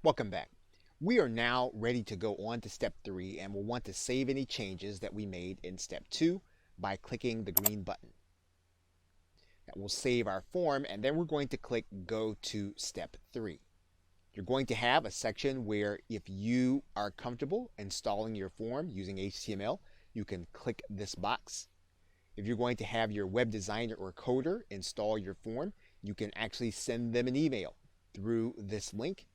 Welcome back. We are now ready to go on to step 3 and we'll want to save any changes that we made in step 2 by clicking the green button. That will save our form and then we're going to click go to step 3. You're going to have a section where if you are comfortable installing your form using HTML, you can click this box. If you're going to have your web designer or coder install your form, you can actually send them an email through this link.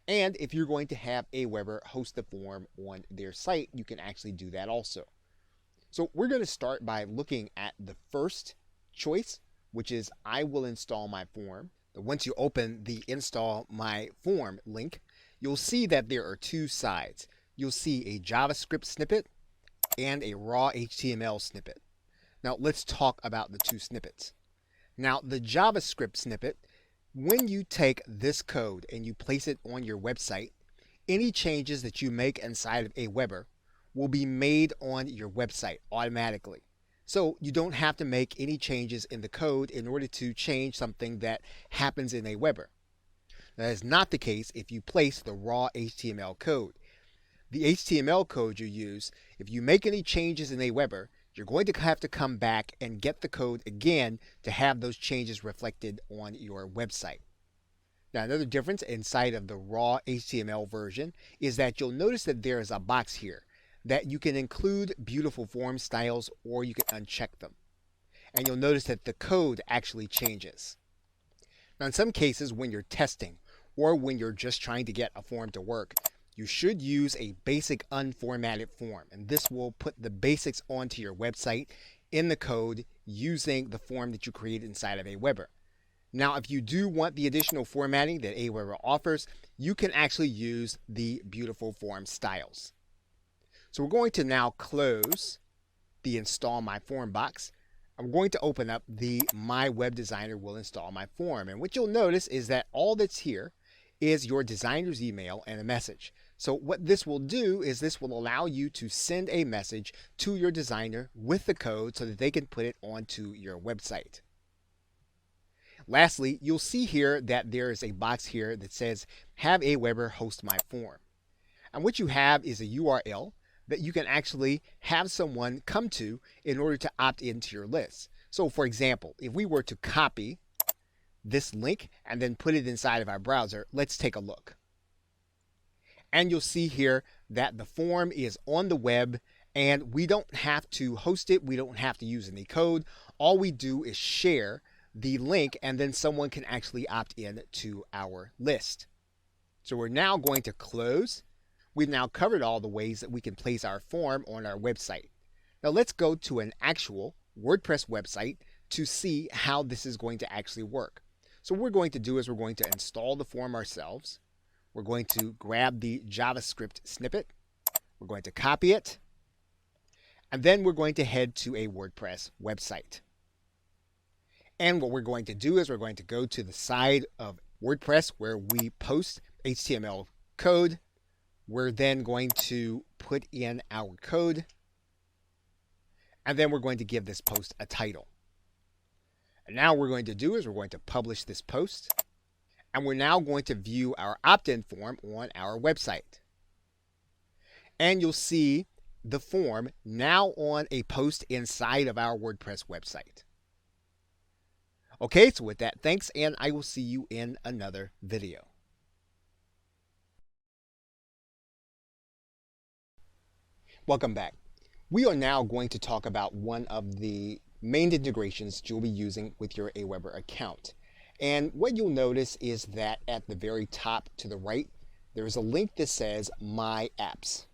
And if you're going to have AWeber host the form on their site, you can actually do that also. So we're going to start by looking at the first choice, which is I will install my form. Once you open the install my form link, you'll see that there are two sides. You'll see a JavaScript snippet and a raw HTML snippet. Now let's talk about the two snippets. Now the JavaScript snippet, when you take this code and you place it on your website, any changes that you make inside of AWeber will be made on your website automatically. So you don't have to make any changes in the code in order to change something that happens in AWeber. That is not the case if you place the raw HTML code. The HTML code you use, if you make any changes in AWeber, you're going to have to come back and get the code again to have those changes reflected on your website. Now another difference inside of the raw HTML version is that you'll notice that there is a box here that you can include beautiful form styles or you can uncheck them. And you'll notice that the code actually changes. Now in some cases when you're testing or when you're just trying to get a form to work, you should use a basic unformatted form, and this will put the basics onto your website in the code using the form that you created inside of AWeber. Now if you do want the additional formatting that AWeber offers, you can actually use the beautiful form styles. So we're going to now close the install my form box. I'm going to open up the my web designer will install my form, and what you'll notice is that all that's here is your designer's email and a message. So what this will do is this will allow you to send a message to your designer with the code so that they can put it onto your website. Lastly, you'll see here that there is a box here that says have AWeber host my form. And what you have is a URL that you can actually have someone come to in order to opt into your list. So for example, if we were to copy this link and then put it inside of our browser, let's take a look. And you'll see here that the form is on the web and we don't have to host it. We don't have to use any code. All we do is share the link and then someone can actually opt in to our list. So we're now going to close. We've now covered all the ways that we can place our form on our website. Now let's go to an actual WordPress website to see how this is going to actually work. So what we're going to do is we're going to install the form ourselves. We're going to grab the JavaScript snippet. We're going to copy it. And then we're going to head to a WordPress website. And what we're going to do is we're going to go to the side of WordPress where we post HTML code. We're then going to put in our code. And then we're going to give this post a title. And now what we're going to do is we're going to publish this post. And we're now going to view our opt-in form on our website. And you'll see the form now on a post inside of our WordPress website. Okay, so with that, thanks, and I will see you in another video. Welcome back. We are now going to talk about one of the main integrations you'll be using with your AWeber account. And what you'll notice is that at the very top to the right, there is a link that says My Apps.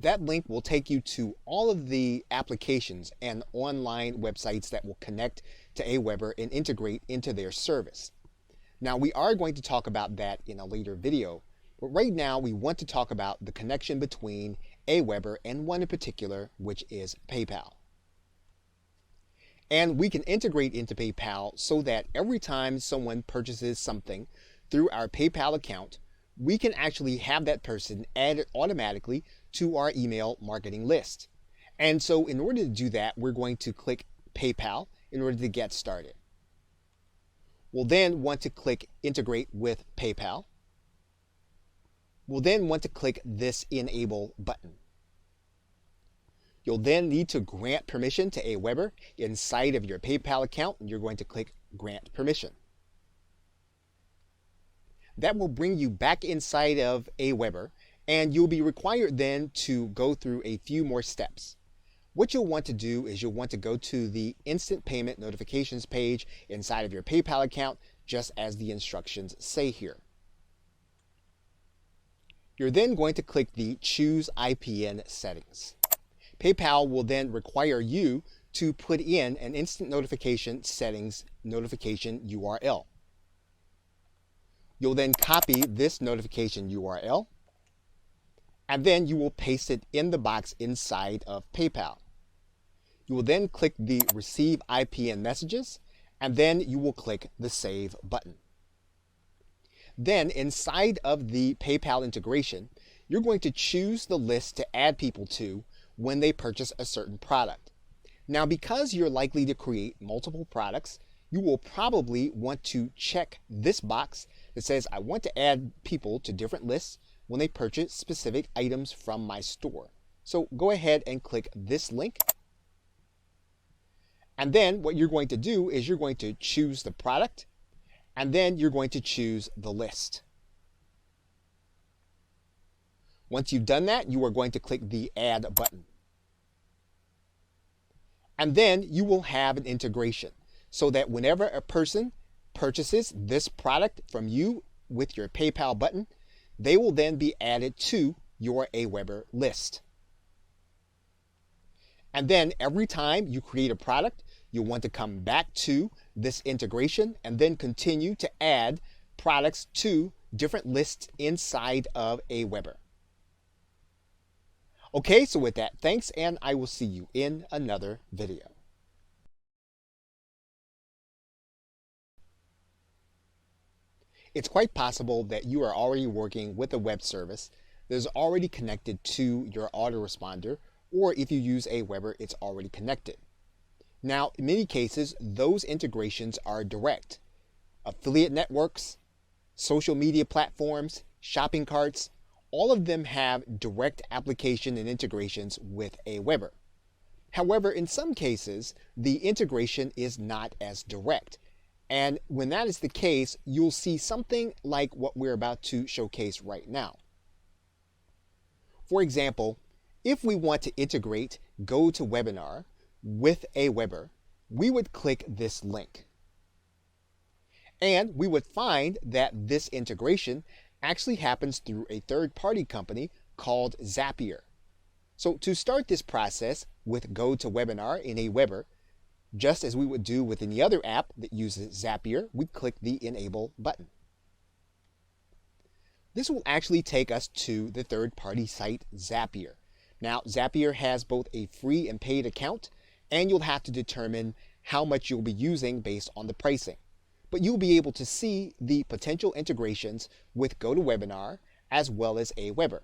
That link will take you to all of the applications and online websites that will connect to AWeber and integrate into their service. Now we are going to talk about that in a later video, but right now we want to talk about the connection between AWeber and one in particular, which is PayPal. And we can integrate into PayPal so that every time someone purchases something through our PayPal account, we can actually have that person added automatically to our email marketing list. And so in order to do that, we're going to click PayPal in order to get started. We'll then want to click Integrate with PayPal. we'll then want to click this Enable button. You'll then need to grant permission to AWeber inside of your PayPal account, and you're going to click Grant Permission. That will bring you back inside of AWeber, and you'll be required then to go through a few more steps. What you'll want to do is you'll want to go to the Instant Payment Notifications page inside of your PayPal account, just as the instructions say here. You're then going to click the Choose IPN Settings. PayPal will then require you to put in an instant notification settings notification URL. You'll then copy this notification URL, and then you will paste it in the box inside of PayPal. You will then click the Receive IPN Messages, and then you will click the Save button. Then inside of the PayPal integration, you're going to choose the list to add people to when they purchase a certain product. Now, because you're likely to create multiple products, you will probably want to check this box that says, I want to add people to different lists when they purchase specific items from my store. So go ahead and click this link. And then what you're going to do is you're going to choose the product, and then you're going to choose the list. Once you've done that, you are going to click the Add button. And then you will have an integration so that whenever a person purchases this product from you with your PayPal button, they will then be added to your AWeber list. And then every time you create a product, you'll want to come back to this integration and then continue to add products to different lists inside of AWeber. Okay, so with that, thanks, and I will see you in another video. It's quite possible that you are already working with a web service that is already connected to your autoresponder, or if you use AWeber, it's already connected. Now, in many cases, those integrations are direct. Affiliate networks, social media platforms, shopping carts, all of them have direct application and integrations with AWeber. However, in some cases, the integration is not as direct. And when that is the case, you'll see something like what we're about to showcase right now. For example, if we want to integrate GoToWebinar with AWeber, we would click this link. And we would find that this integration actually happens through a third-party company called Zapier. So to start this process with GoToWebinar in AWeber, just as we would do with any other app that uses Zapier, we click the Enable button. This will actually take us to the third-party site Zapier. Now, Zapier has both a free and paid account, and you'll have to determine how much you'll be using based on the pricing. But you'll be able to see the potential integrations with GoToWebinar as well as AWeber.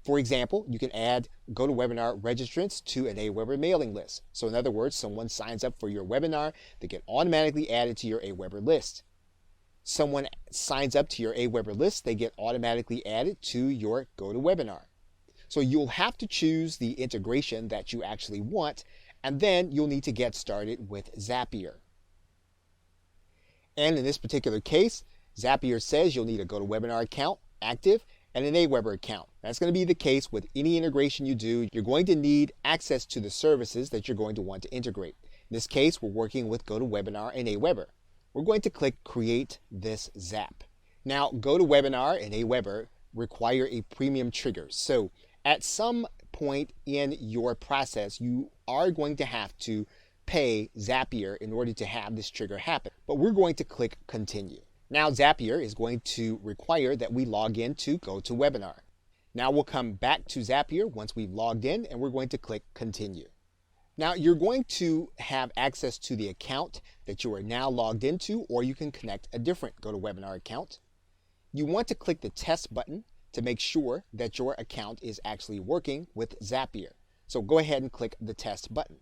For example, you can add GoToWebinar registrants to an AWeber mailing list. So in other words, someone signs up for your webinar, they get automatically added to your AWeber list. Someone signs up to your AWeber list, they get automatically added to your GoToWebinar. So you'll have to choose the integration that you actually want, and then you'll need to get started with Zapier. And in this particular case, Zapier says you'll need a GoToWebinar account active and an AWeber account. That's going to be the case with any integration you do. You're going to need access to the services that you're going to want to integrate. In this case, we're working with GoToWebinar and AWeber. We're going to click Create this Zap. Now, GoToWebinar and AWeber require a premium trigger. So at some point in your process, you are going to have to pay Zapier in order to have this trigger happen. But we're going to click Continue. Now Zapier is going to require that we log in to GoToWebinar. Now we'll come back to Zapier once we've logged in, and we're going to click Continue. Now you're going to have access to the account that you are now logged into, or you can connect a different GoToWebinar account. You want to click the Test button to make sure that your account is actually working with Zapier. So go ahead and click the Test button.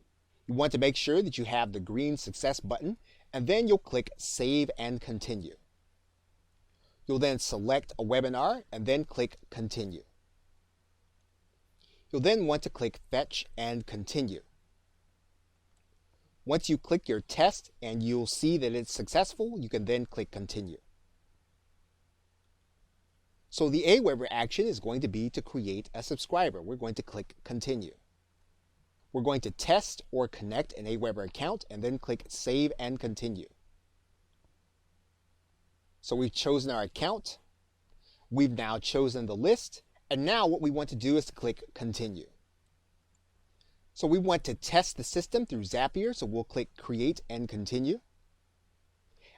You want to make sure that you have the green Success button, and then you'll click Save and Continue. You'll then select a webinar and then click Continue. You'll then want to click Fetch and Continue. Once you click your test and you'll see that it's successful, you can then click Continue. So the AWeber action is going to be to create a subscriber. We're going to click Continue. We're going to test or connect an AWeber account and then click Save and Continue. So we've chosen our account. We've now chosen the list. And now what we want to do is to click Continue. So we want to test the system through Zapier, so we'll click Create and Continue.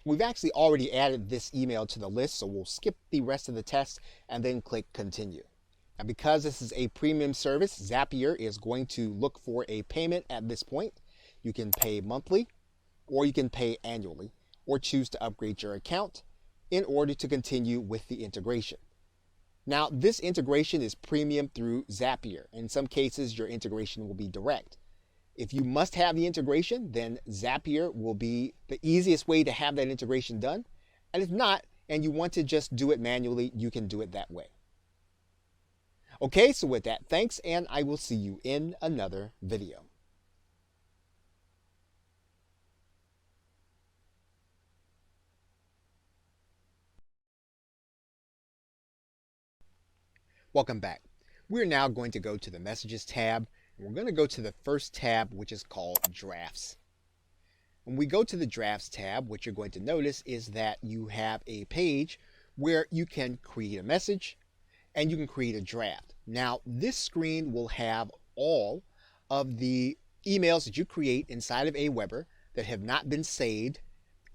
We've actually already added this email to the list, so we'll skip the rest of the test and then click Continue. Now because this is a premium service, Zapier is going to look for a payment at this point. You can pay monthly or you can pay annually or choose to upgrade your account in order to continue with the integration. Now, this integration is premium through Zapier. In some cases, your integration will be direct. If you must have the integration, then Zapier will be the easiest way to have that integration done. And if not, and you want to just do it manually, you can do it that way. Okay, so with that, thanks, and I will see you in another video. Welcome back. We're now going to go to the Messages tab, and we're going to go to the first tab, which is called Drafts. When we go to the Drafts tab, what you're going to notice is that you have a page where you can create a message and you can create a draft. Now, this screen will have all of the emails that you create inside of AWeber that have not been saved,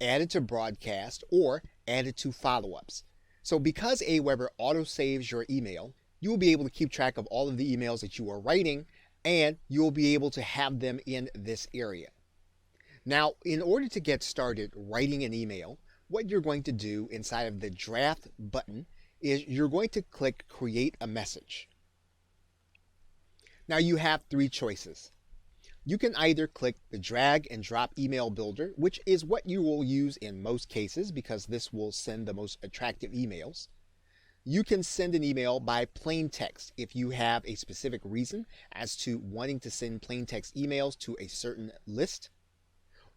added to broadcast, or added to follow-ups. So because AWeber auto-saves your email, you will be able to keep track of all of the emails that you are writing, and you'll be able to have them in this area. Now, in order to get started writing an email, what you're going to do inside of the Draft button is you're going to click Create a Message. Now, you have three choices. You can either click the Drag and Drop Email Builder, which is what you will use in most cases because this will send the most attractive emails. You can send an email by plain text if you have a specific reason as to wanting to send plain text emails to a certain list.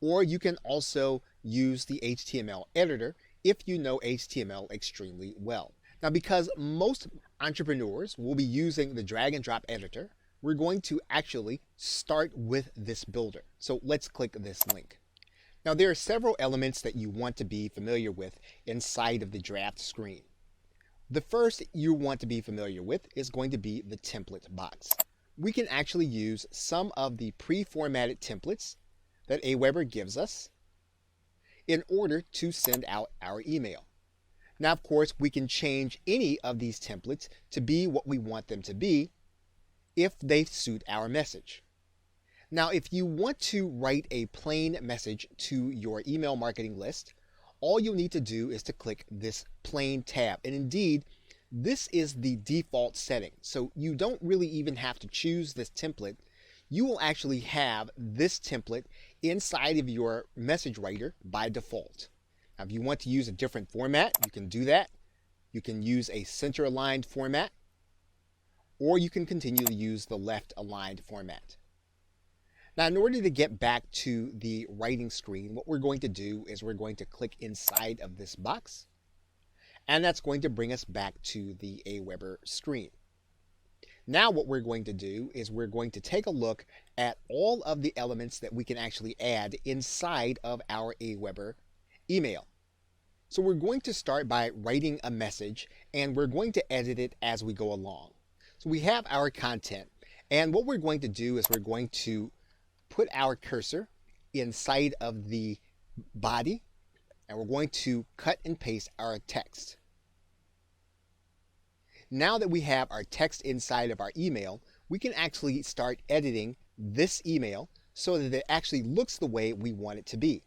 Or you can also use the HTML editor if you know HTML extremely well. Now, because most entrepreneurs will be using the drag and drop editor, we're going to actually start with this builder. So let's click this link. Now, there are several elements that you want to be familiar with inside of the draft screen. The first you want to be familiar with is going to be the template box. We can actually use some of the pre-formatted templates that AWeber gives us in order to send out our email. Now, of course, we can change any of these templates to be what we want them to be if they suit our message. Now, if you want to write a plain message to your email marketing list, all you'll need to do is to click this plain tab. And indeed, this is the default setting. So you don't really even have to choose this template. You will actually have this template inside of your message writer by default. Now, if you want to use a different format, you can do that. You can use a center aligned format, or you can continue to use the left aligned format. Now, in order to get back to the writing screen, what we're going to do is we're going to click inside of this box, and that's going to bring us back to the AWeber screen. Now what we're going to do is we're going to take a look at all of the elements that we can actually add inside of our AWeber email. So we're going to start by writing a message, and we're going to edit it as we go along. So we have our content, and what we're going to do is we're going to put our cursor inside of the body, and we're going to cut and paste our text. Now that we have our text inside of our email, we can actually start editing this email so that it actually looks the way we want it to be.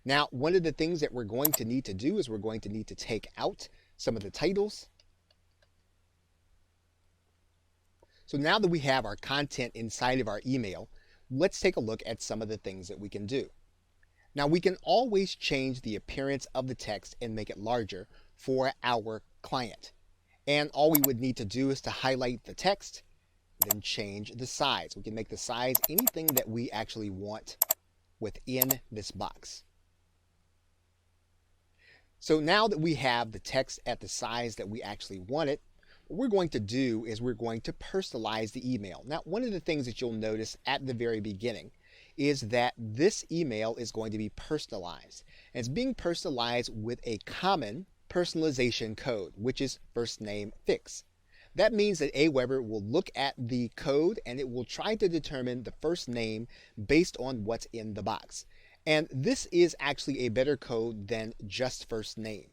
Now, one of the things that we're going to need to do is we're going to need to take out some of the titles. So now that we have our content inside of our email, let's take a look at some of the things that we can do. Now, we can always change the appearance of the text and make it larger, for our client. And all we would need to do is to highlight the text, then change the size. We can make the size anything that we actually want within this box. So now that we have the text at the size that we actually want it, what we're going to do is we're going to personalize the email. Now, one of the things that you'll notice at the very beginning is that this email is going to be personalized. And it's being personalized with a common personalization code, which is first name fix. That means that AWeber will look at the code and it will try to determine the first name based on what's in the box. And this is actually a better code than just first name.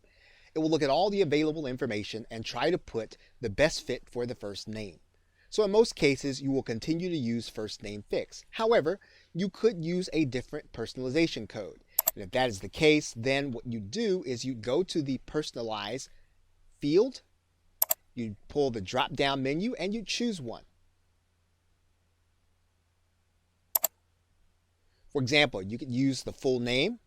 It will look at all the available information and try to put the best fit for the first name. So in most cases, you will continue to use first name fix. However, you could use a different personalization code. And if that is the case, then what you do is you go to the personalize field, you pull the drop down menu and you choose one. For example, you could use the full name,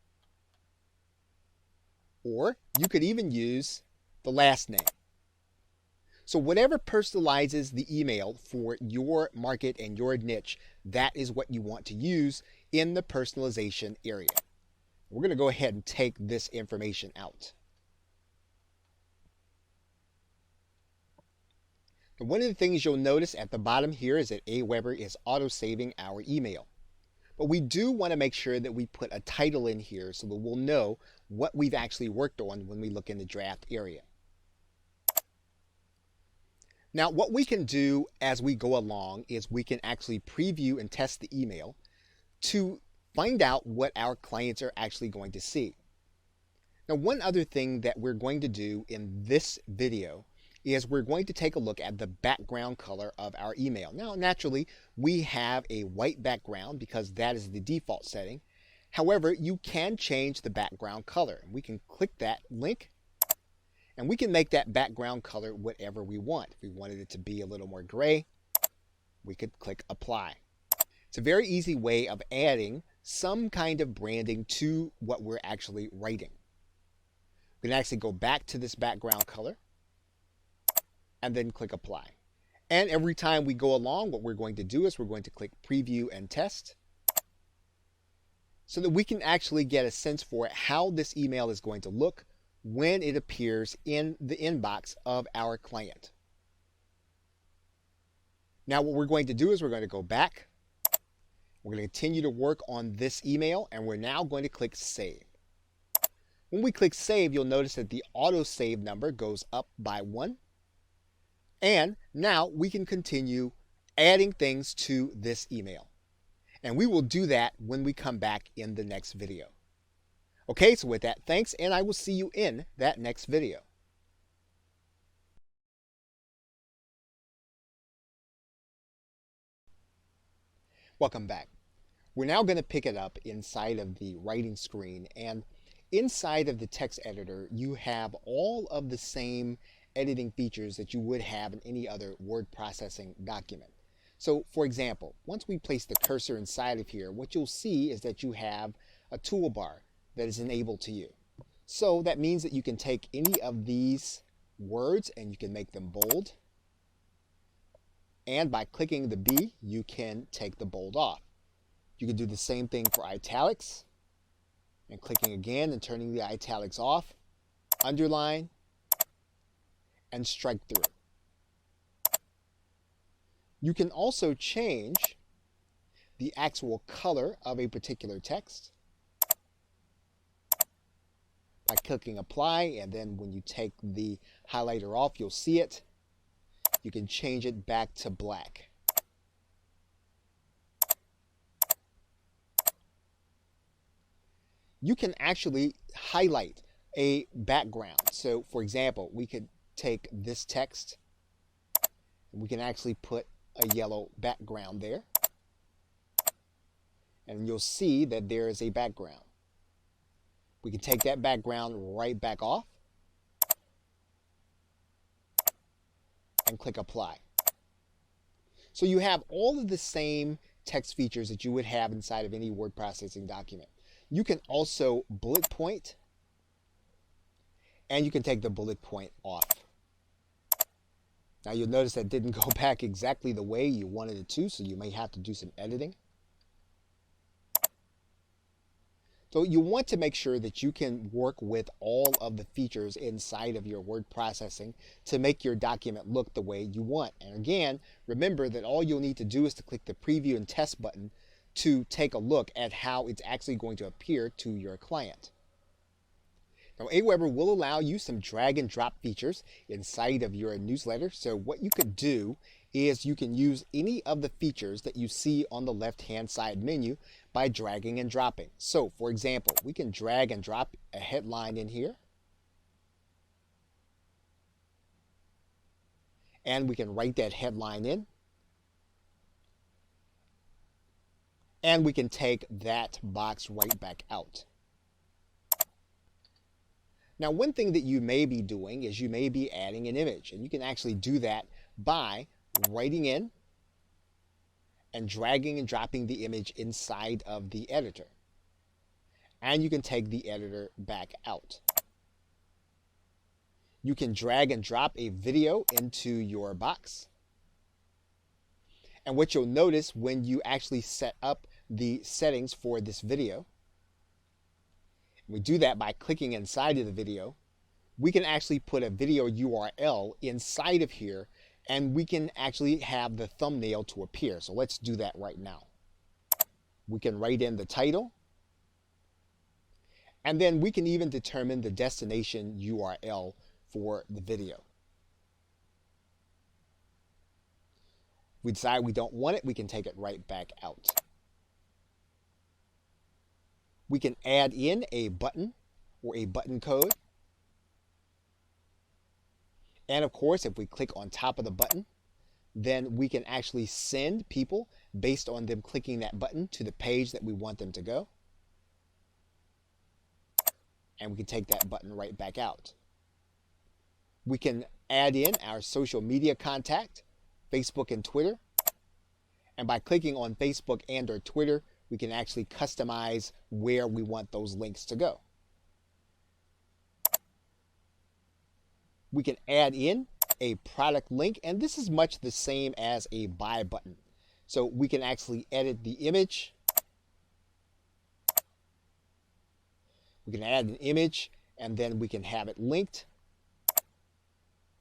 or you could even use the last name. So whatever personalizes the email for your market and your niche, that is what you want to use in the personalization area. We're going to go ahead and take this information out. And one of the things you'll notice at the bottom here is that AWeber is auto-saving our email. But we do want to make sure that we put a title in here so that we'll know what we've actually worked on when we look in the draft area. Now, what we can do as we go along is we can actually preview and test the email to find out what our clients are actually going to see. Now, one other thing that we're going to do in this video is we're going to take a look at the background color of our email. Now, naturally, we have a white background because that is the default setting. However, you can change the background color. We can click that link and we can make that background color whatever we want. If we wanted it to be a little more gray, we could click apply. It's a very easy way of adding some kind of branding to what we're actually writing. We can actually go back to this background color and then click apply. And every time we go along, what we're going to do is we're going to click preview and test so that we can actually get a sense for how this email is going to look when it appears in the inbox of our client. Now what we're going to do is we're going to go back. We're going to continue to work on this email and we're now going to click save. When we click save, you'll notice that the auto save number goes up by 1. And now we can continue adding things to this email. And we will do that when we come back in the next video. Okay, so with that, thanks, and I will see you in that next video. Welcome back. We're now going to pick it up inside of the writing screen, and inside of the text editor, you have all of the same editing features that you would have in any other word processing document. So for example, once we place the cursor inside of here, what you'll see is that you have a toolbar that is enabled to you. So that means that you can take any of these words and you can make them bold. And by clicking the B, you can take the bold off. You can do the same thing for italics, and clicking again and turning the italics off, underline, and strike through. You can also change the actual color of a particular text by clicking apply, and then when you take the highlighter off, you'll see it. You can change it back to black. You can actually highlight a background. So for example, we could take this text and we can actually put a yellow background there. And you'll see that there is a background. We can take that background right back off and click apply. So you have all of the same text features that you would have inside of any word processing document. You can also bullet point and you can take the bullet point off. Now you'll notice that didn't go back exactly the way you wanted it to, so you may have to do some editing. So you want to make sure that you can work with all of the features inside of your word processing to make your document look the way you want. And again, remember that all you'll need to do is to click the preview and test button to take a look at how it's actually going to appear to your client. Now, AWeber will allow you some drag and drop features inside of your newsletter. So what you could do is you can use any of the features that you see on the left-hand side menu by dragging and dropping. So, for example, we can drag and drop a headline in here. And we can write that headline in. And we can take that box right back out. Now, one thing that you may be doing is you may be adding an image, and you can actually do that by writing in and dragging and dropping the image inside of the editor. And you can take the editor back out. You can drag and drop a video into your box. And what you'll notice when you actually set up the settings for this video, we do that by clicking inside of the video. We can actually put a video URL inside of here, and we can actually have the thumbnail to appear. So let's do that right now. We can write in the title, and then we can even determine the destination URL for the video. If we decide we don't want it, we can take it right back out. We can add in a button or a button code. And of course, if we click on top of the button, then we can actually send people based on them clicking that button to the page that we want them to go. And we can take that button right back out. We can add in our social media contact, Facebook and Twitter. And by clicking on Facebook and or Twitter, we can actually customize where we want those links to go. We can add in a product link, and this is much the same as a buy button. So we can actually edit the image. We can add an image, and then we can have it linked.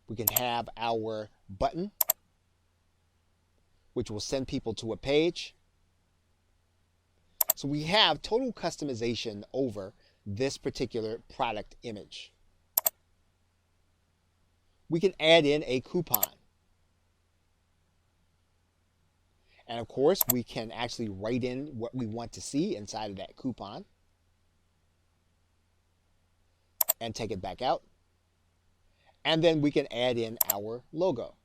We can have our button, which will send people to a page. So we have total customization over this particular product image. We can add in a coupon. And of course, we can actually write in what we want to see inside of that coupon. And take it back out. And then we can add in our logo.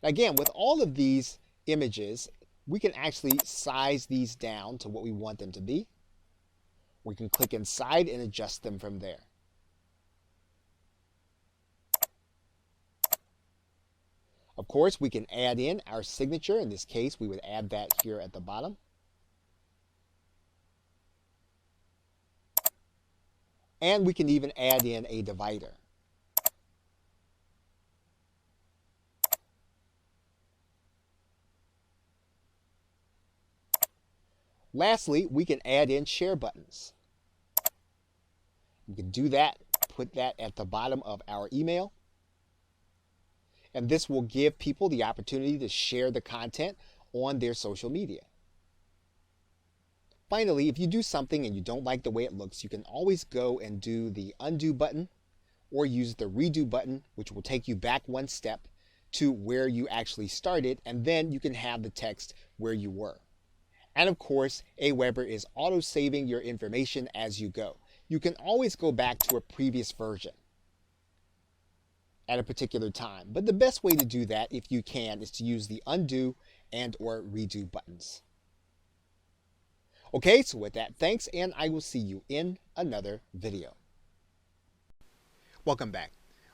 Again, with all of these images, we can actually size these down to what we want them to be. We can click inside and adjust them from there. Of course, we can add in our signature. In this case, we would add that here at the bottom. And we can even add in a divider. Lastly, we can add in share buttons. We can do that, put that at the bottom of our email. And this will give people the opportunity to share the content on their social media. Finally, if you do something and you don't like the way it looks, you can always go and do the undo button or use the redo button, which will take you back one step to where you actually started, and then you can have the text where you were. And of course, AWeber is auto-saving your information as you go. You can always go back to a previous version at a particular time. But the best way to do that, if you can, is to use the undo and or redo buttons. Okay, so with that, thanks, and I will see you in another video. Welcome back.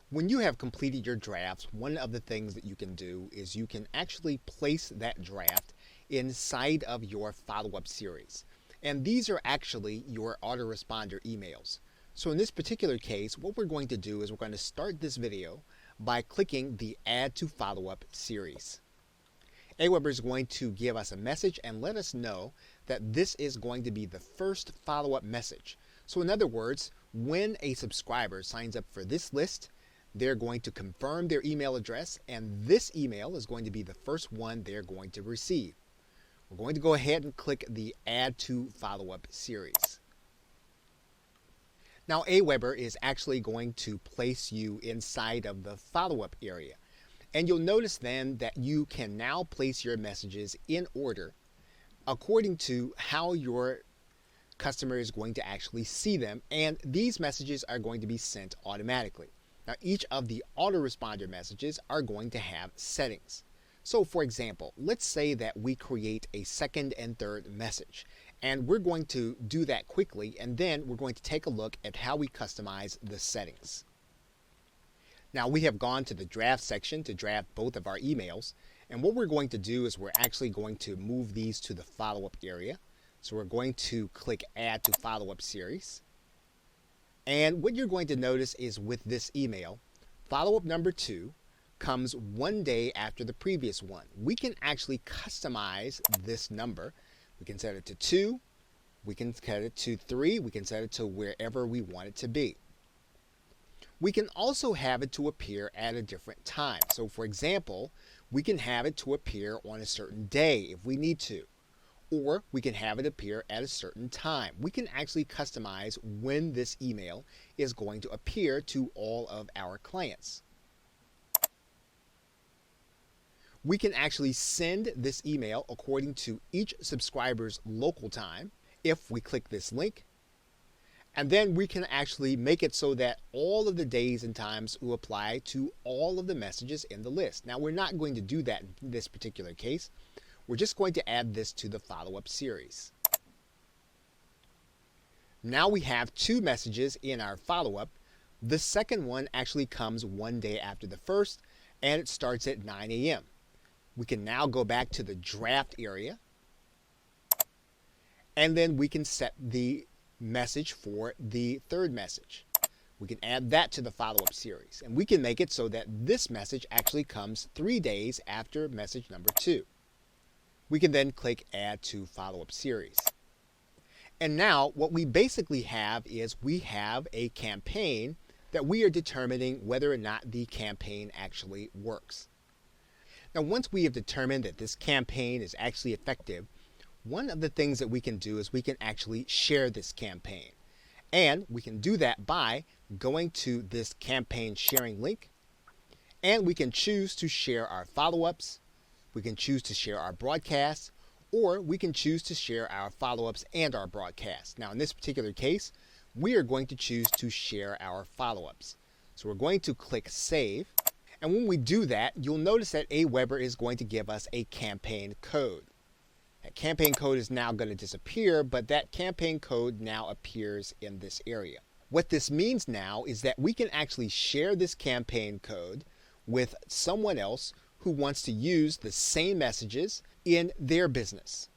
When you have completed your drafts, one of the things that you can do is you can actually place that draft inside of your follow-up series. And these are actually your autoresponder emails. So in this particular case, what we're going to do is we're going to start this video by clicking the Add to Follow-up series. AWeber is going to give us a message and let us know that this is going to be the first follow-up message. So in other words, when a subscriber signs up for this list, they're going to confirm their email address, and this email is going to be the first one they're going to receive. We're going to go ahead and click the Add to Follow-up series. Now, AWeber is actually going to place you inside of the follow-up area. And you'll notice then that you can now place your messages in order according to how your customer is going to actually see them. And these messages are going to be sent automatically. Now, each of the autoresponder messages are going to have settings. So, for example, let's say that we create a second and third message. And we're going to do that quickly, and then we're going to take a look at how we customize the settings. Now, we have gone to the draft section to draft both of our emails. And what we're going to do is we're actually going to move these to the follow-up area. So we're going to click Add to Follow-up Series. And what you're going to notice is with this email, follow-up number 2 comes 1 day after the previous one. We can actually customize this number. We can set it to 2, we can set it to 3, we can set it to wherever we want it to be. We can also have it to appear at a different time. So for example, we can have it to appear on a certain day if we need to. Or we can have it appear at a certain time. We can actually customize when this email is going to appear to all of our clients. We can actually send this email according to each subscriber's local time if we click this link. And then we can actually make it so that all of the days and times will apply to all of the messages in the list. Now, we're not going to do that in this particular case. We're just going to add this to the follow-up series. Now we have 2 messages in our follow-up. The second one actually comes 1 day after the first, and it starts at 9 a.m. We can now go back to the draft area, and then we can set the message for the third message. We can add that to the follow-up series, and we can make it so that this message actually comes 3 days after message number 2. We can then click Add to Follow-up Series. And now what we basically have is we have a campaign that we are determining whether or not the campaign actually works. Now, once we have determined that this campaign is actually effective, one of the things that we can do is we can actually share this campaign. And we can do that by going to this campaign sharing link, and we can choose to share our follow-ups, we can choose to share our broadcasts, or we can choose to share our follow-ups and our broadcasts. Now, in this particular case, we are going to choose to share our follow-ups. So we're going to click Save. And when we do that, you'll notice that AWeber is going to give us a campaign code. That campaign code is now going to disappear, but that campaign code now appears in this area. What this means now is that we can actually share this campaign code with someone else who wants to use the same messages in their business.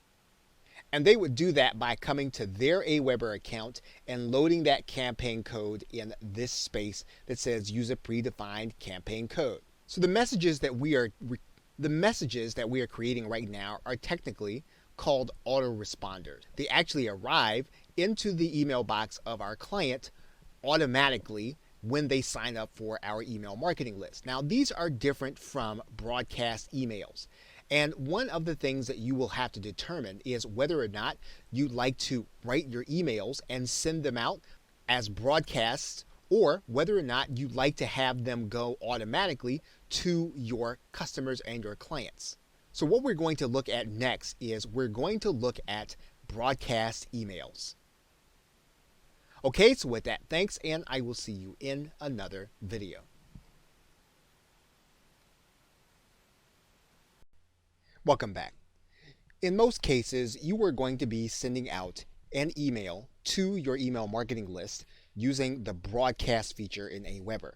And they would do that by coming to their AWeber account and loading that campaign code in this space that says use a predefined campaign code. So the messages that we are creating right now are technically called autoresponders. They actually arrive into the email box of our client automatically when they sign up for our email marketing list. Now, these are different from broadcast emails. And one of the things that you will have to determine is whether or not you'd like to write your emails and send them out as broadcasts, or whether or not you'd like to have them go automatically to your customers and your clients. So what we're going to look at next is we're going to look at broadcast emails. Okay, so with that, thanks, and I will see you in another video. Welcome back. In most cases, you are going to be sending out an email to your email marketing list using the broadcast feature in AWeber.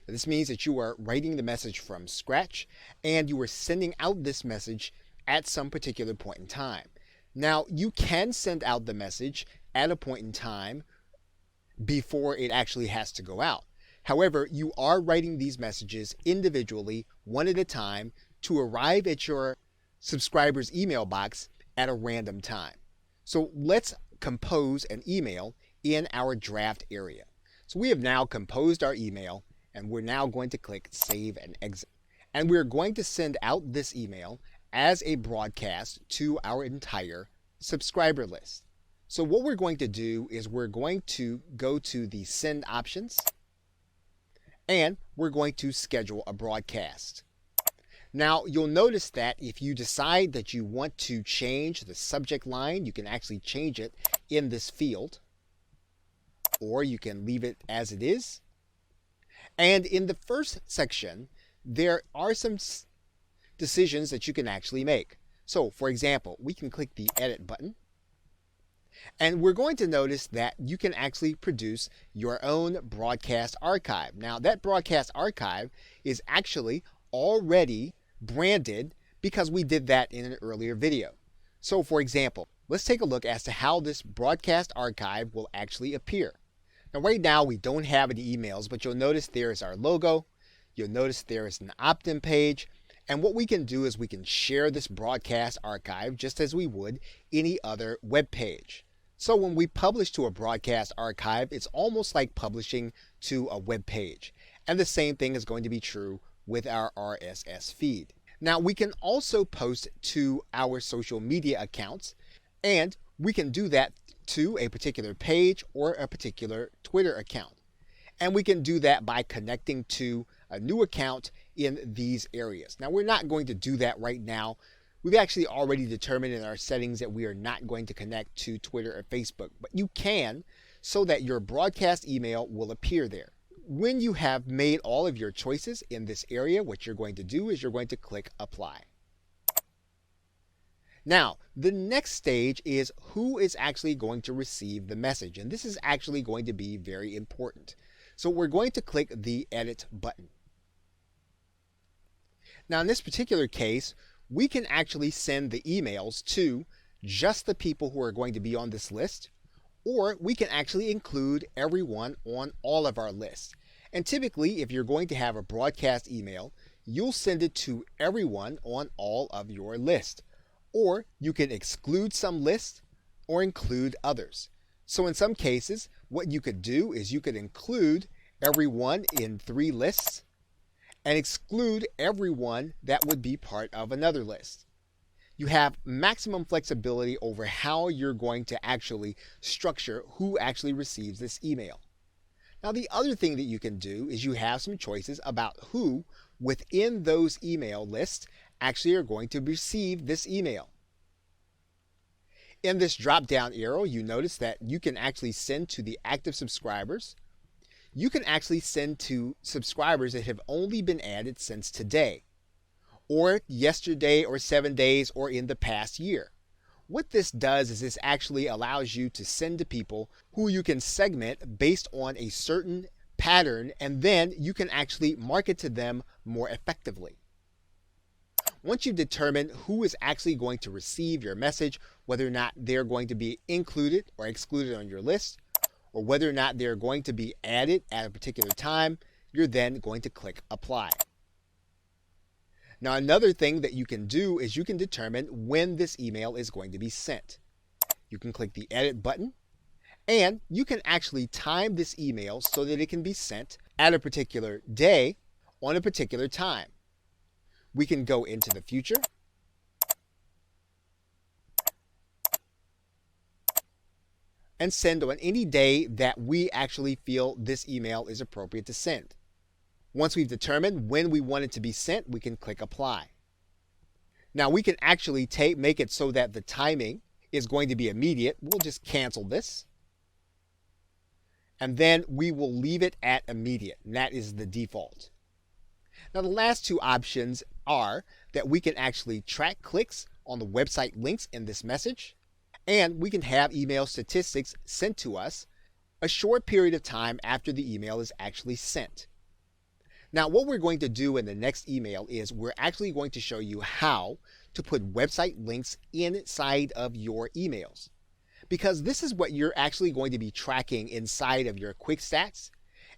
This means that you are writing the message from scratch and you are sending out this message at some particular point in time. Now, you can send out the message at a point in time before it actually has to go out. However, you are writing these messages individually, one at a time, to arrive at your subscriber's email box at a random time. So let's compose an email in our draft area. So we have now composed our email, and we're now going to click Save and Exit. And we're going to send out this email as a broadcast to our entire subscriber list. So what we're going to do is we're going to go to the Send options, and we're going to schedule a broadcast. Now, you'll notice that if you decide that you want to change the subject line, you can actually change it in this field, or you can leave it as it is. And in the first section, there are some decisions that you can actually make. So, for example, we can click the Edit button, and we're going to notice that you can actually produce your own broadcast archive. Now, that broadcast archive is actually already branded because we did that in an earlier video. So, for example, let's take a look as to how this broadcast archive will actually appear. Now, right now we don't have any emails, but you'll notice there is our logo. You'll notice there is an opt-in page. And what we can do is we can share this broadcast archive just as we would any other web page. So when we publish to a broadcast archive, it's almost like publishing to a web page. And the same thing is going to be true with our RSS feed. Now, we can also post to our social media accounts, and we can do that to a particular page or a particular Twitter account. And we can do that by connecting to a new account in these areas. Now, we're not going to do that right now. We've actually already determined in our settings that we are not going to connect to Twitter or Facebook, but you can, so that your broadcast email will appear there. When you have made all of your choices in this area, what you're going to do is you're going to click Apply. Now, the next stage is who is actually going to receive the message, and this is actually going to be very important. So we're going to click the Edit button. Now, in this particular case, we can actually send the emails to just the people who are going to be on this list, or we can actually include everyone on all of our lists. And typically, if you're going to have a broadcast email, you'll send it to everyone on all of your list. Or you can exclude some lists or include others. So in some cases, what you could do is you could include everyone in 3 lists and exclude everyone that would be part of another list. You have maximum flexibility over how you're going to actually structure who actually receives this email. Now, the other thing that you can do is you have some choices about who within those email lists actually are going to receive this email. In this drop-down arrow, you notice that you can actually send to the active subscribers. You can actually send to subscribers that have only been added since today, or yesterday, or 7 days, or in the past year. What this does is this actually allows you to send to people who you can segment based on a certain pattern, and then you can actually market to them more effectively. Once you've determined who is actually going to receive your message, whether or not they're going to be included or excluded on your list, or whether or not they're going to be added at a particular time, you're then going to click Apply. Now, another thing that you can do is you can determine when this email is going to be sent. You can click the Edit button, and you can actually time this email so that it can be sent at a particular day on a particular time. We can go into the future, and send on any day that we actually feel this email is appropriate to send. Once we've determined when we want it to be sent, we can click Apply. Now, we can actually make it so that the timing is going to be immediate. We'll just cancel this. And then we will leave it at immediate, and that is the default. Now, the last 2 options are that we can actually track clicks on the website links in this message, and we can have email statistics sent to us a short period of time after the email is actually sent. Now, what we're going to do in the next email is we're actually going to show you how to put website links inside of your emails. because this is what you're actually going to be tracking inside of your quick stats,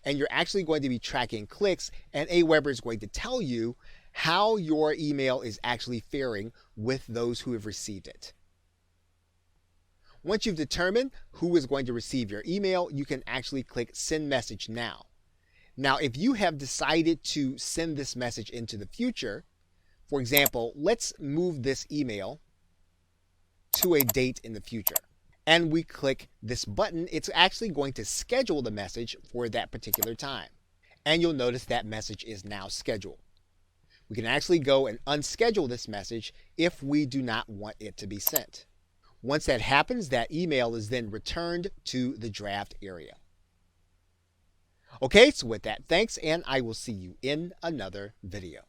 and you're actually going to be tracking clicks, and AWeber is going to tell you how your email is actually faring with those who have received it. Once you've determined who is going to receive your email, you can actually click Send Message Now. Now, if you have decided to send this message into the future, for example, let's move this email to a date in the future, and we click this button, it's actually going to schedule the message for that particular time. And you'll notice that message is now scheduled. We can actually go and unschedule this message if we do not want it to be sent. Once that happens, that email is then returned to the draft area. Okay, so with that, thanks, and I will see you in another video.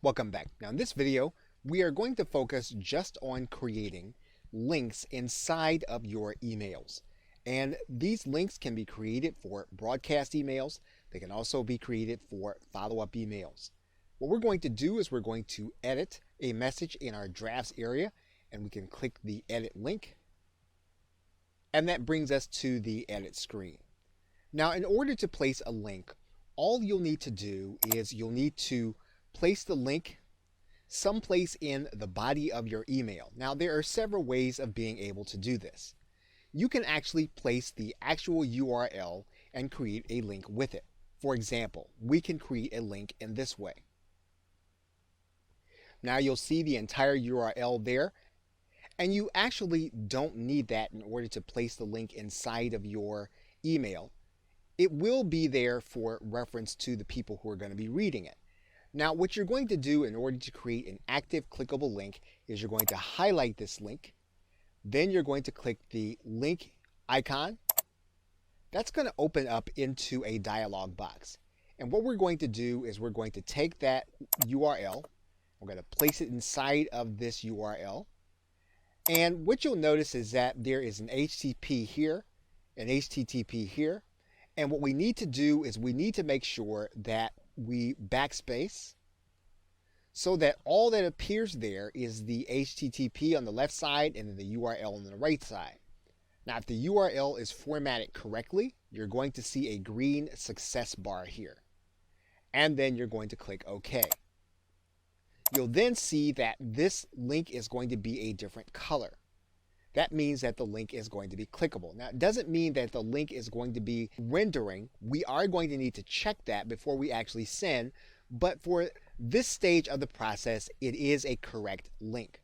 Welcome back. Now in this video, we are going to focus just on creating links inside of your emails. And these links can be created for broadcast emails. They can also be created for follow-up emails. What we're going to do is we're going to edit a message in our drafts area, and we can click the edit link. And that brings us to the edit screen. Now, in order to place a link, all you'll need to do is you'll need to place the link someplace in the body of your email. Now, there are several ways of being able to do this. You can actually place the actual URL and create a link with it. For example, we can create a link in this way. Now you'll see the entire URL there, and you actually don't need that in order to place the link inside of your email. It will be there for reference to the people who are going to be reading it. Now what you're going to do in order to create an active clickable link is you're going to highlight this link, then you're going to click the link icon. That's going to open up into a dialog box. And what we're going to do is we're going to take that URL, we're going to place it inside of this URL. And what you'll notice is that there is an HTTP here, an HTTP here. And what we need to do is we need to make sure that we backspace so that all that appears there is the HTTP on the left side and then the URL on the right side. Now, if the URL is formatted correctly, you're going to see a green success bar here. And then you're going to click OK. You'll then see that this link is going to be a different color. That means that the link is going to be clickable. Now, it doesn't mean that the link is going to be rendering. We are going to need to check that before we actually send, but for this stage of the process, it is a correct link.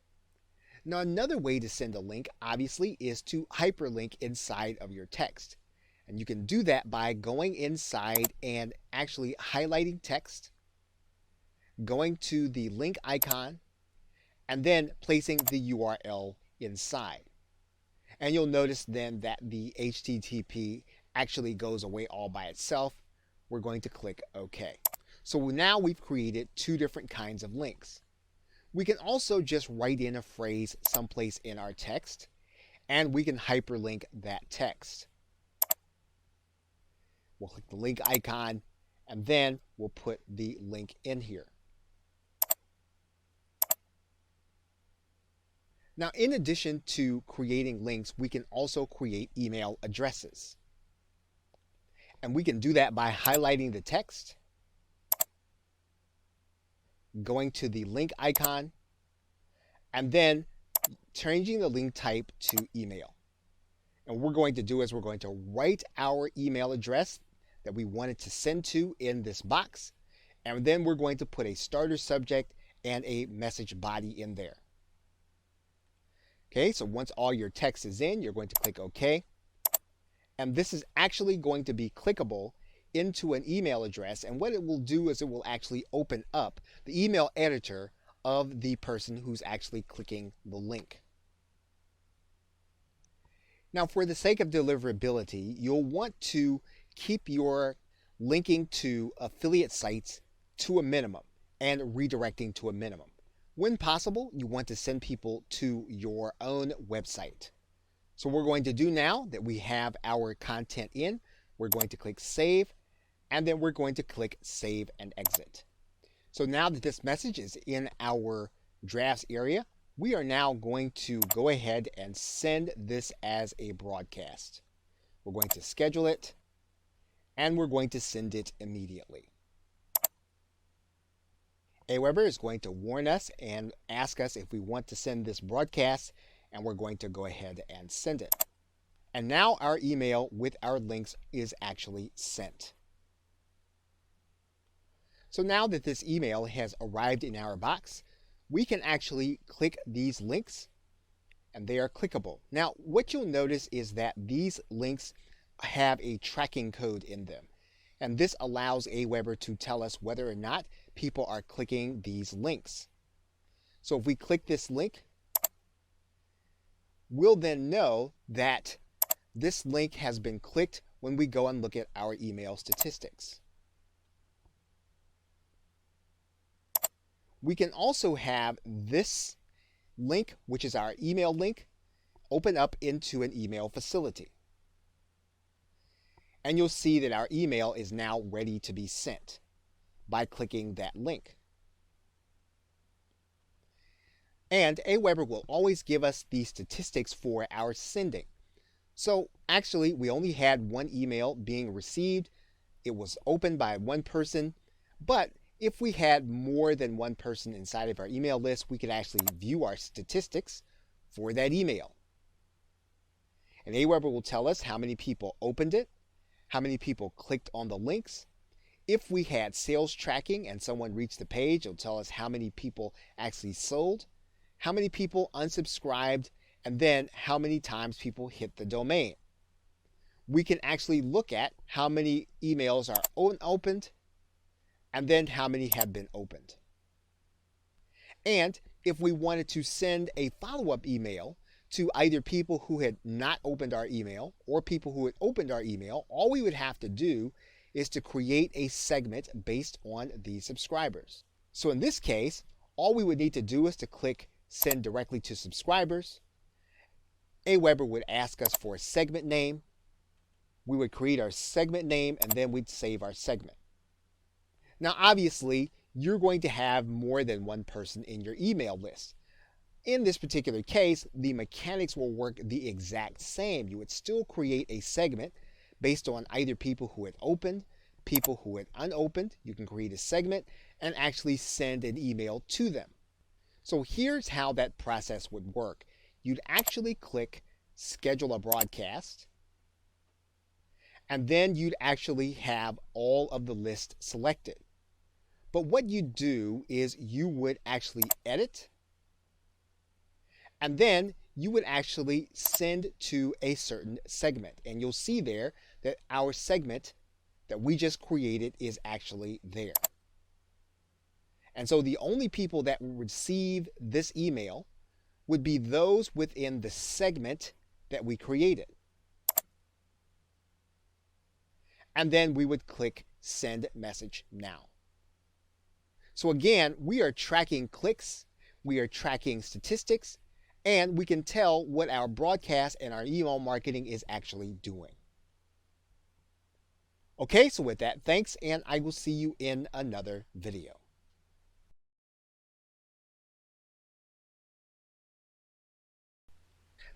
Now, another way to send a link, obviously, is to hyperlink inside of your text. And you can do that by going inside and actually highlighting text, going to the link icon, and then placing the URL inside. And you'll notice then that the HTTP actually goes away all by itself. We're going to click OK. So now we've created two different kinds of links. We can also just write in a phrase someplace in our text, and we can hyperlink that text. We'll click the link icon, and then we'll put the link in here. Now, in addition to creating links, we can also create email addresses. And we can do that by highlighting the text, going to the link icon, and then changing the link type to email. And what we're going to do is we're going to write our email address that we wanted to send to in this box, and then we're going to put a starter subject and a message body in there. Okay, so once all your text is in, you're going to click OK. And this is actually going to be clickable into an email address. And what it will do is it will actually open up the email editor of the person who's actually clicking the link. Now, for the sake of deliverability, you'll want to keep your linking to affiliate sites to a minimum and redirecting to a minimum. When possible, you want to send people to your own website. So what we're going to do now that we have our content in, we're going to click Save, and then we're going to click Save and Exit. So now that this message is in our drafts area, we are now going to go ahead and send this as a broadcast. We're going to schedule it, and we're going to send it immediately. AWeber is going to warn us and ask us if we want to send this broadcast, and we're going to go ahead and send it. And now our email with our links is actually sent. So now that this email has arrived in our box, we can actually click these links, and they are clickable. Now, what you'll notice is that these links have a tracking code in them. And this allows AWeber to tell us whether or not people are clicking these links. So if we click this link, we'll then know that this link has been clicked when we go and look at our email statistics. We can also have this link, which is our email link, open up into an email facility. And you'll see that our email is now ready to be sent by clicking that link. And AWeber will always give us the statistics for our sending. So actually, we only had one email being received. It was opened by one person. But if we had more than one person inside of our email list, we could actually view our statistics for that email. And AWeber will tell us how many people opened it, how many people clicked on the links. If we had sales tracking and someone reached the page, it'll tell us how many people actually sold, how many people unsubscribed, and then how many times people hit the domain. We can actually look at how many emails are unopened and then how many have been opened. And if we wanted to send a follow-up email to either people who had not opened our email or people who had opened our email, all we would have to do is to create a segment based on these subscribers. So in this case, all we would need to do is to click Send Directly to Subscribers. AWeber would ask us for a segment name. We would create our segment name, and then we'd save our segment. Now, obviously, you're going to have more than one person in your email list. In this particular case, the mechanics will work the exact same. You would still create a segment based on either people who had opened, people who had unopened. You can create a segment and actually send an email to them. So here's how that process would work. You'd actually click Schedule a Broadcast, and then you'd actually have all of the list selected. But what you do is you would actually edit, and then you would actually send to a certain segment. And you'll see there that our segment that we just created is actually there. And so the only people that will receive this email would be those within the segment that we created. And then we would click Send Message Now. So again, we are tracking clicks, we are tracking statistics, and we can tell what our broadcast and our email marketing is actually doing. Okay, so with that, thanks, and I will see you in another video.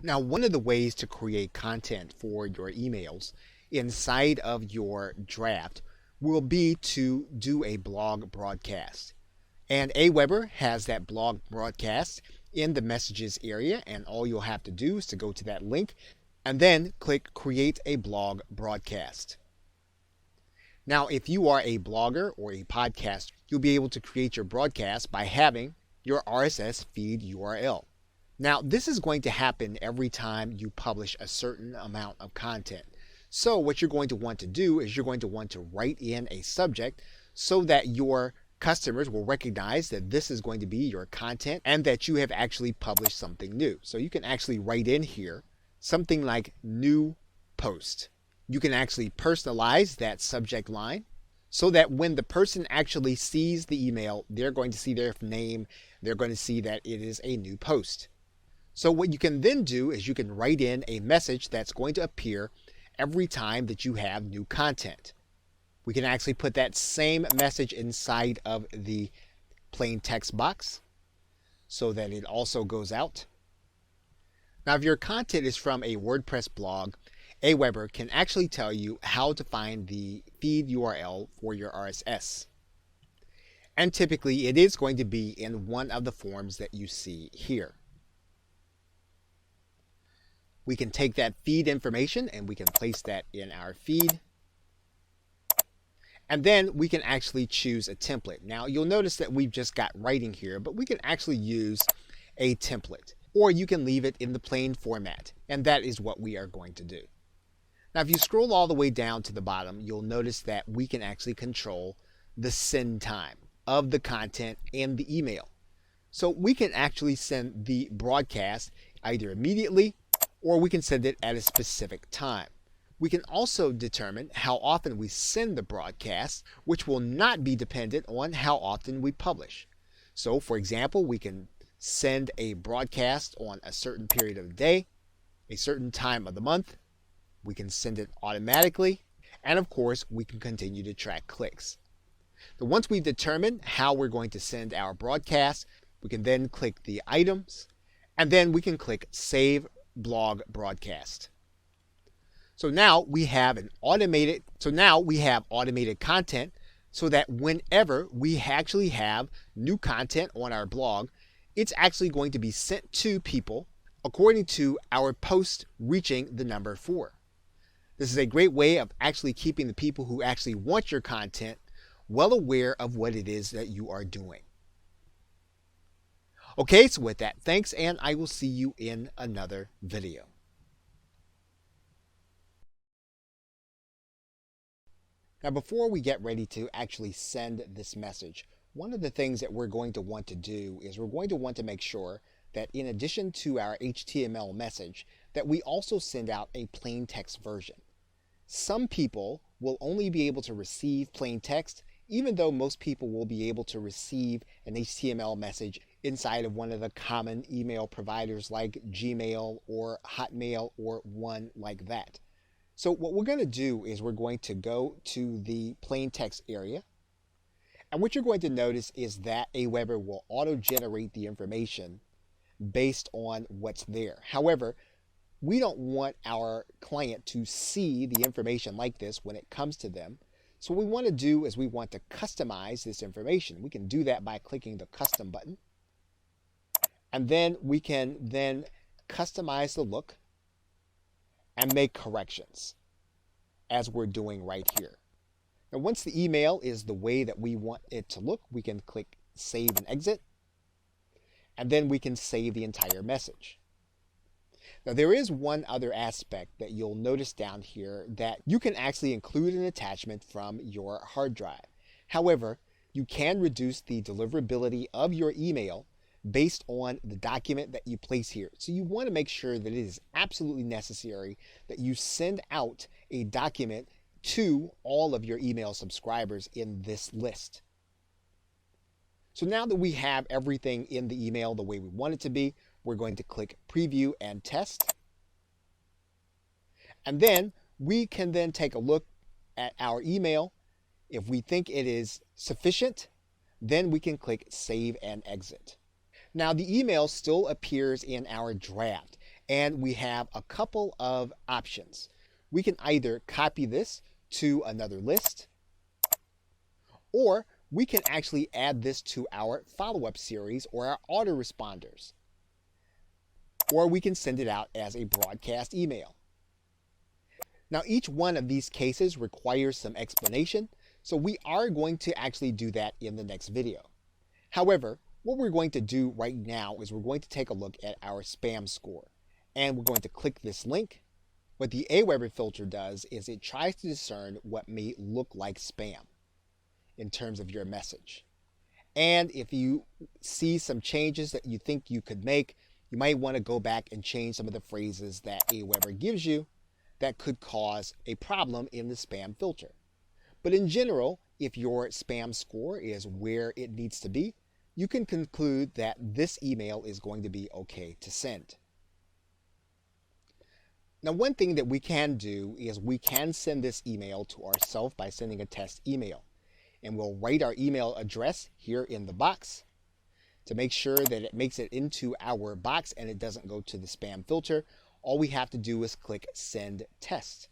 Now, one of the ways to create content for your emails inside of your draft will be to do a blog broadcast. And AWeber has that blog broadcast in the messages area, and all you'll have to do is to go to that link and then click Create a Blog Broadcast. Now, if you are a blogger or a podcaster, you'll be able to create your broadcast by having your RSS feed URL. Now, this is going to happen every time you publish a certain amount of content. So what you're going to want to do is you're going to want to write in a subject so that your customers will recognize that this is going to be your content and that you have actually published something new. So you can actually write in here something like new post. You can actually personalize that subject line so that when the person actually sees the email, they're going to see their name, they're going to see that it is a new post. So what you can then do is you can write in a message that's going to appear every time that you have new content. We can actually put that same message inside of the plain text box so that it also goes out. Now, if your content is from a WordPress blog, AWeber can actually tell you how to find the feed URL for your RSS. And typically it is going to be in one of the forms that you see here. We can take that feed information and we can place that in our feed. And then we can actually choose a template. Now you'll notice that we've just got writing here, but we can actually use a template, or you can leave it in the plain format, and that is what we are going to do. Now if you scroll all the way down to the bottom, you'll notice that we can actually control the send time of the content and the email. So we can actually send the broadcast either immediately or we can send it at a specific time. We can also determine how often we send the broadcast, which will not be dependent on how often we publish. So for example, we can send a broadcast on a certain period of the day, a certain time of the month. We can send it automatically, and of course we can continue to track clicks. So once we've determined how we're going to send our broadcast, we can then click the items, and then we can click Save Blog Broadcast. So now we have automated content so that whenever we actually have new content on our blog, it's actually going to be sent to people according to our post reaching the number 4. This is a great way of actually keeping the people who actually want your content well aware of what it is that you are doing. Okay, so with that, thanks, and I will see you in another video. Now, before we get ready to actually send this message, one of the things that we're going to want to do is we're going to want to make sure that in addition to our HTML message, that we also send out a plain text version. Some people will only be able to receive plain text, even though most people will be able to receive an HTML message inside of one of the common email providers like Gmail or Hotmail or one like that. So what we're going to do is we're going to go to the plain text area. And what you're going to notice is that AWeber will auto-generate the information based on what's there. However, we don't want our client to see the information like this when it comes to them. So what we want to do is we want to customize this information. We can do that by clicking the custom button. And then we can then customize the look and make corrections as we're doing right here. Now once the email is the way that we want it to look, we can click Save and Exit, and then we can save the entire message. Now there is one other aspect that you'll notice down here, that you can actually include an attachment from your hard drive. However, you can reduce the deliverability of your email based on the document that you place here. So you want to make sure that it is absolutely necessary that you send out a document to all of your email subscribers in this list. So now that we have everything in the email the way we want it to be, we're going to click Preview and Test. And then we can then take a look at our email. If we think it is sufficient, then we can click Save and Exit. Now the email still appears in our draft, and we have a couple of options. We can either copy this to another list, or we can actually add this to our follow-up series or our autoresponders, or we can send it out as a broadcast email. Now each one of these cases requires some explanation, so we are going to actually do that in the next video. However, what we're going to do right now is we're going to take a look at our spam score, and we're going to click this link. What the AWeber filter does is it tries to discern what may look like spam in terms of your message. And if you see some changes that you think you could make, you might want to go back and change some of the phrases that AWeber gives you that could cause a problem in the spam filter. But in general, if your spam score is where it needs to be, you can conclude that this email is going to be okay to send. Now, one thing that we can do is we can send this email to ourselves by sending a test email. And we'll write our email address here in the box to make sure that it makes it into our box and it doesn't go to the spam filter. All we have to do is click Send Test.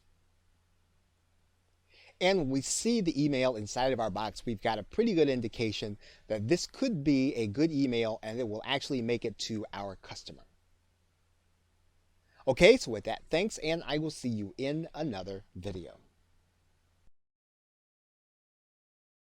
And when we see the email inside of our box, we've got a pretty good indication that this could be a good email and it will actually make it to our customer. Okay, so with that, thanks, and I will see you in another video.